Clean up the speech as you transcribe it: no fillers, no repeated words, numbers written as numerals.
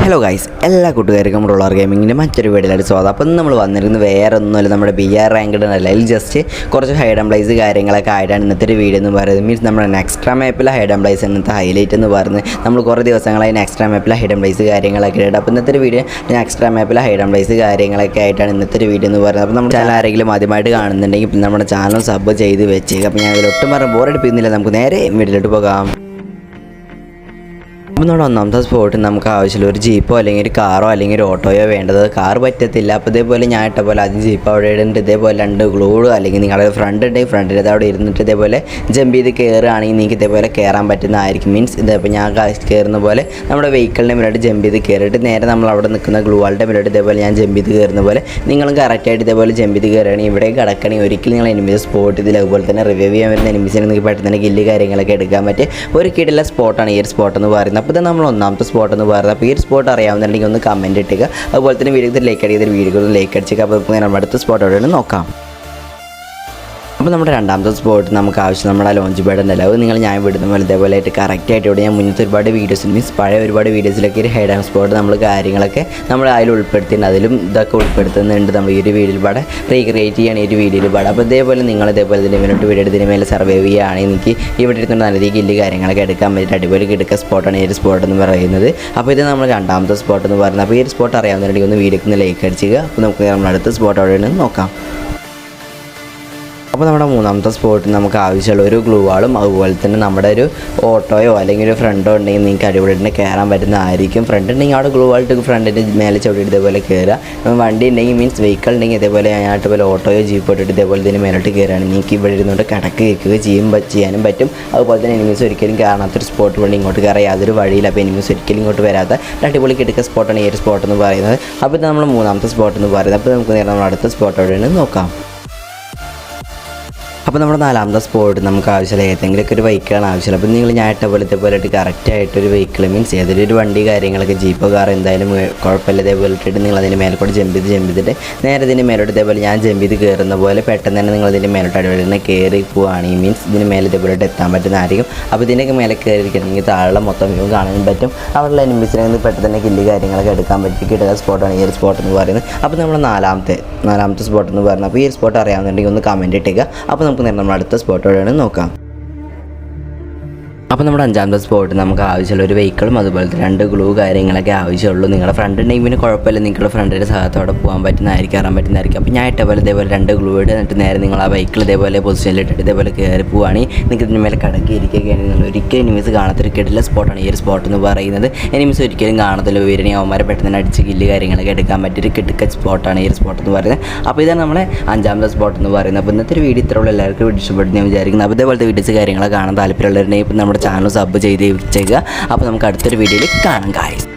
Hello guys, എല്ലാ കൂട്ടുകാർക്കും roller ഗെയിമിങ്ങിൻ്റെ മറ്റൊരു വീഡിയോയിലായിട്ട് സ്വാഗതം. അപ്പം നമ്മൾ വന്നിരിക്കുന്നത് വേറെ ഒന്നുമല്ല, നമ്മുടെ BR റാങ്ക്ഡ് അല്ല, അതിൽ ജസ്റ്റ് കുറച്ച് ഹൈഡ് ആൻഡ് പ്ലേസ് കാര്യങ്ങളൊക്കെ ആയിട്ടാണ് ഇന്നത്തെ ഒരു വീഡിയോ എന്ന് പറയുന്നത്. മീൻസ് നമ്മുടെ നെക്സ്ട്രാ മാപ്പിലെ ഹൈഡ് ആൻഡ് പ്ലേസ് ഇന്നത്തെ ഹൈലൈറ്റ് എന്ന് പറയുന്നത്. നമ്മൾ കുറേ ദിവസങ്ങളായി നെക്സ്ട്രാ മാപ്പിലെ ഹൈഡ് ആൻഡ് പ്ലേസ് കാര്യങ്ങളൊക്കെ ആയിട്ട്. അപ്പോൾ ഇന്നത്തെ ഒരു വീഡിയോ നെക്സ്ട്രാ മാപ്പിലെ ഹൈഡ് ആൻഡ് പ്ലേസ് കാര്യങ്ങളൊക്കെ ആയിട്ടാണ് ഇന്നത്തെ ഒരു വീഡിയോ എന്ന് പറയുന്നത്. അപ്പോൾ നമ്മുടെ ചാനൽ ആരെങ്കിലും ആദ്യമായിട്ട് കാണുന്നുണ്ടെങ്കിൽ നമ്മുടെ ചാനൽ സബ് ചെയ്ത് വെച്ചേക്കുക. അപ്പോൾ ഞാൻ ഒട്ടും പറഞ്ഞ ബോറടിപ്പിക്കുന്നില്ല, നമുക്ക് നേരെ വീഡിയോയിലോട്ട് പോകാം. അപ്പോൾ നമ്മുടെ ഒന്നാമത്തെ സ്പോട്ട് നമുക്ക് ആവശ്യമുള്ള ഒരു ജീപ്പോ അല്ലെങ്കിൽ ഒരു കാറോ അല്ലെങ്കിൽ ഒരു ഓട്ടോയോ വേണ്ടത്. കാർ പറ്റത്തില്ല. അപ്പോൾ ഇതേപോലെ ഞാൻ ഇട്ട പോലെ ആദ്യം ജീപ്പ് അവിടെ ഇടുന്നുണ്ട്, ഇതേപോലെ രണ്ട് ഗ്ലൂഡ് അല്ലെങ്കിൽ നിങ്ങളുടെ ഫ്രണ്ട് ഉണ്ടെങ്കിൽ ഫ്രണ്ടിൽ അവിടെ ഇരുന്നിട്ട് ഇതേപോലെ ജമ്പ് ചെയ്ത് കയറുകയാണെങ്കിൽ നിങ്ങൾക്ക് ഇതേപോലെ കയറാൻ പറ്റുന്നതായിരിക്കും. മീൻസ് ഇതിപ്പോൾ ഞാൻ കയറുന്ന പോലെ നമ്മുടെ വെഹിക്കിളിൻ്റെ മുന്നോട്ട് ജമ്പ് ചെയ്ത് കയറിയിട്ട് നേരെ നമ്മൾ അവിടെ നിൽക്കുന്ന ഗ്ലൂവാളുടെ മുന്നോട്ട് ഇതേപോലെ ഞാൻ ജമ്പ് ചെയ്ത് കയറുന്ന പോലെ നിങ്ങളും കറക്റ്റായിട്ട് ഇതേപോലെ ജമ്പ് ചെയ്ത് കയറുകയാണെങ്കിൽ ഇവിടെ കിടക്കണമെങ്കിൽ ഒരിക്കലും നിങ്ങൾ എനിമീസ് സ്പോട്ട് ഇതിൽ അതുപോലെ തന്നെ റിവൈവ് ചെയ്യാൻ വരുന്ന എനിമീസിനെ നിങ്ങൾക്ക് പെട്ടെന്ന് തന്നെ കില്ല് കാര്യങ്ങളൊക്കെ എടുക്കാൻ പറ്റിയ ഒരു കിടില സ്പോട്ടാണ് ഈ ഒരു സ്പോട്ട് എന്ന് പറയുന്നത്. അപ്പോൾ ഇത് നമ്മൾ ഒന്നാമത്തെ സ്പോട്ട് എന്ന് പറയുന്നത്. അപ്പോൾ ഈ ഒരു സ്പോട്ട് അറിയാവുന്നുണ്ടെങ്കിൽ ഒന്ന് കമൻറ്റ് ഇട്ടുക, അതുപോലെ തന്നെ വീഡിയോ ലൈക്ക് അടിക്കുന്ന വീഡിയോ ലൈക്ക് അടിച്ചേക്കുക. അപ്പോൾ നമ്മൾ അടുത്ത സ്പോട്ട് എവിടെയാണ് നോക്കാം. അപ്പോൾ നമ്മുടെ രണ്ടാമത്തെ സ്പോട്ട് നമുക്ക് ആവശ്യം നമ്മുടെ ലോഞ്ച് പാഡ് ഉണ്ടല്ലോ, അത് നിങ്ങൾ ഞാൻ വിടുന്ന പോലെ ഇതേപോലെ ആയിട്ട് കറക്റ്റായിട്ട് ഇവിടെ ഞാൻ മുന്നത്തെ ഒരുപാട് വീഡിയോസ് മീൻസ് പഴയ ഒരുപാട് വീഡിയോസിലൊക്കെ ഒരു ഹൈഡ് ആൻഡ് സ്പോട്ട് നമ്മൾ കാര്യങ്ങളൊക്കെ നമ്മൾ അതിൽ ഉൾപ്പെടുത്തിയിട്ടുണ്ട്, അതിലും ഇതൊക്കെ ഉൾപ്പെടുത്തുന്നുണ്ട്. നമ്മൾ ഈ ഒരു വീഡിയോയിൽ പാടെ റീക്രിയേറ്റ് ചെയ്യണം ഈ ഒരു വീഡിയോയിൽ പാടെ. അപ്പോൾ ഇതേപോലെ നിങ്ങൾ ഇതേപോലെ ഇതിൻ്റെ മുന്നോട്ട് വീഡിയോ ഇതിന് മേലെ സർവൈവ് ചെയ്യുകയാണെങ്കിൽ എനിക്ക് ഇവിടെ ഇരുന്നുകൊണ്ട് നല്ല രീതിയിൽ കില്ല് കാര്യങ്ങളൊക്കെ എടുക്കാൻ പറ്റിയിട്ട് അടിപൊളി കിടക്കുക സ്പോട്ടാണ് ഈ ഒരു സ്പോട്ട് എന്ന് പറയുന്നത്. അപ്പോൾ ഇത് നമ്മൾ രണ്ടാമത്തെ സ്പോട്ട് എന്ന് പറയുന്നത്. അപ്പോൾ ഈ ഒരു സ്പോട്ട് അറിയാവുന്നുണ്ടെങ്കിൽ ഒന്ന് വീഡിയോക്ക് ഒന്ന് ലൈക്ക് അടിക്കുക. അപ്പോൾ നമുക്ക് നമ്മൾ അടുത്ത സ്പോട്ട് എവിടെയാണ് നോക്കാം. അപ്പോൾ നമ്മുടെ മൂന്നാമത്തെ സ്പോട്ട് നമുക്ക് ആവശ്യമുള്ള ഒരു ഗ്ലൂ വാളും അതുപോലെ തന്നെ നമ്മുടെ ഒരു ഓട്ടോയോ അല്ലെങ്കിൽ ഒരു ഫ്രണ്ടോ ഉണ്ടെങ്കിൽ നിങ്ങൾക്ക് അടിപൊളിയിട്ട് കയറാൻ പറ്റുന്നതായിരിക്കും. ഫ്രണ്ട് ഉണ്ടെങ്കിൽ അവിടെ ഗ്ലൂ വാളിട്ട് ഫ്രണ്ടിൻ്റെ മേലെ ചവിട്ടിയിട്ട് ഇതേപോലെ കയറുക. വണ്ടി ഉണ്ടെങ്കിൽ മീൻസ് വെഹിക്കിൾ ഉണ്ടെങ്കിൽ ഇതേപോലെ ഞാനായിട്ട് പോലെ ഓട്ടോയോ ജീപ്പോ ഇട്ടിട്ട് ഇതേപോലെ ഇതിന് മേലോട്ട് കയറുകയാണ് നിങ്ങൾക്ക് ഇവിടെ ഇരുന്നുകൊണ്ട് കിടക്ക് കേൾക്കുക ചെയ്യാനും പറ്റും. അതുപോലെ തന്നെ എനിമീസ് ഒരിക്കലും കാണാത്തൊരു സ്പോട്ട് വേണ്ടി ഇങ്ങോട്ട് കയറാൻ യാതൊരു വഴിയില്ല. അപ്പോൾ എനിമീസ് ഒരിക്കലും ഇങ്ങോട്ട് വരാത്ത അടിപൊളി കിടക്കുക സ്പോട്ടാണ് ഈ ഒരു സ്പോട്ട് എന്ന് പറയുന്നത്. അപ്പോൾ ഇത് നമ്മൾ മൂന്നാമത്തെ സ്പോട്ട് എന്ന് പറയുന്നത്. അപ്പോൾ നമുക്ക് നേരെ നമ്മൾ അടുത്ത സ്പോട്ട് എവിടെയാണ് നോക്കാം. അപ്പോൾ നമ്മുടെ നാലാമത്തെ സ്പോട്ട് നമുക്ക് ആവശ്യമുള്ള ഏതെങ്കിലുമൊക്കെ ഒരു വെഹിക്കിളാണ് ആവശ്യമുള്ളത്. അപ്പോൾ നിങ്ങൾ ഞാൻ ഇട്ട പോലെ ഇതേപോലെ കറക്റ്റായിട്ടൊരു വെഹിക്കിൾ മീൻസ് ഏതൊരു ഒരു വണ്ടി കാര്യങ്ങളൊക്കെ ജീപ്പോ കാർ എന്തായാലും കുഴപ്പമില്ല ഇതേപോലെ ഇട്ടിട്ട് നിങ്ങൾ അതിൻ്റെ മേലോട്ട് ജമ്പ് ചെയ്തിട്ട് നേരെ ഇതിൻ്റെ മേലോട്ട് ഇതേപോലെ ഞാൻ ജമ്പ് ചെയ്ത് കയറുന്ന പോലെ പെട്ടെന്ന് തന്നെ നിങ്ങൾ ഇതിൻ്റെ മേലോട്ട് അടിപൊളി തന്നെ കയറി പോവുകയാണെങ്കിൽ മീൻസ് ഇതിന് മേലെ ഇതേപോലെ എത്താൻ പറ്റുന്നതായിരിക്കും. അപ്പോൾ ഇതിൻ്റെയൊക്കെ മേലെ കയറിയിരിക്കണമെങ്കിൽ താഴെ മൊത്തം വ്യൂ കാണാനും പറ്റും. അവിടെയുള്ള എനിമീസിനെ പെട്ടെന്ന് തന്നെ കില്ല് കാര്യങ്ങളൊക്കെ എടുക്കാൻ പറ്റി കിട്ടുന്ന സ്പോട്ടാണ് ഈ ഒരു സ്പോട്ട് എന്ന് പറയുന്നത്. അപ്പോൾ നമ്മൾ നാലാമത്തെ സ്പോട്ട് എന്ന് പറയുന്നത്. അപ്പോൾ ഈ ഒരു സ്പോട്ട് അറിയാവുന്നുണ്ടെങ്കിൽ ഒന്ന് കമൻറ്റ് ഇട്ടേക്കുക. അപ്പോൾ നമുക്ക് നേരെ നമ്മൾ അടുത്ത സ്പോട്ടോടെയാണ് നോക്കാം. അപ്പോൾ നമ്മുടെ അഞ്ചാമത്തെ സ്പോട്ട് നമുക്ക് ആവശ്യമുള്ള ഒരു വെഹിക്കിളും അതുപോലെ തന്നെ രണ്ട് ഗ്ലൂ കാര്യങ്ങളൊക്കെ ആവശ്യമുള്ളൂ. നിങ്ങളുടെ ഫ്രണ്ട് ഉണ്ടെങ്കിൽ പിന്നെ കുഴപ്പമില്ല, നിങ്ങളുടെ ഫ്രണ്ടിൻ്റെ സഹായത്തോടെ പോകാൻ പറ്റുന്നതായിരിക്കും, കയറാൻ പറ്റുന്നതായിരിക്കും. അപ്പോൾ ഞാൻ ഇട്ട പോലെ ഇതേപോലെ രണ്ട് ഗ്ലൂ ഇട്ട് എന്നിട്ട് നേരെ നിങ്ങൾ ആ വെഹിക്കിൾ ഇതേപോലെ പൊസിഷനിലിട്ടിട്ട് ഇതേപോലെ കയറി പോവുകയാണെങ്കിൽ നിങ്ങൾക്ക് ഇതിന് മേലെ കടക്കിയിരിക്കുകയാണെങ്കിൽ നിങ്ങൾ ഒരിക്കലും എനിമീസ് കാണാത്തൊരു കിടില സ്പോട്ടാണ് ഈ ഒരു സ്പോട്ട് എന്ന് പറയുന്നത്. എനിമീസ് ഒരിക്കലും കാണത്തില്ല, ഉയരണി അവന്മാരെ പെട്ടെന്ന് തന്നെ അടിച്ച് കില്ല് കാര്യങ്ങളൊക്കെ എടുക്കാൻ പറ്റിയൊരു കിടക്ക സ്പോട്ടാണ് ഈ ഒരു സ്പോട്ട് എന്ന് പറയുന്നത്. അപ്പോൾ ഇതാണ് നമ്മളെ അഞ്ചാമത്തെ സ്പോട്ട് എന്ന് പറയുന്നത്. അപ്പോൾ ഇന്നത്തെ ഒരു വീഡിയോ ഇത്രയുള്ള എല്ലാവർക്കും വീഡിയോ ഇഷ്ടപ്പെടുന്നു ഞാൻ വിചാരിക്കുന്നു. അപ്പോൾ ഇതേപോലത്തെ വീഡിയോസ് കാര്യങ്ങളൊക്കെ കാണാൻ താല്പര്യമുള്ളവരുണ്ടെങ്കിൽ ഇപ്പോൾ നമ്മുടെ ചാനൽ സബ് ചെയ്ത് വെച്ചേക്കുക. അപ്പോൾ നമുക്ക് അടുത്തൊരു വീഡിയോയിൽ കാണാം ഗായ്സ്.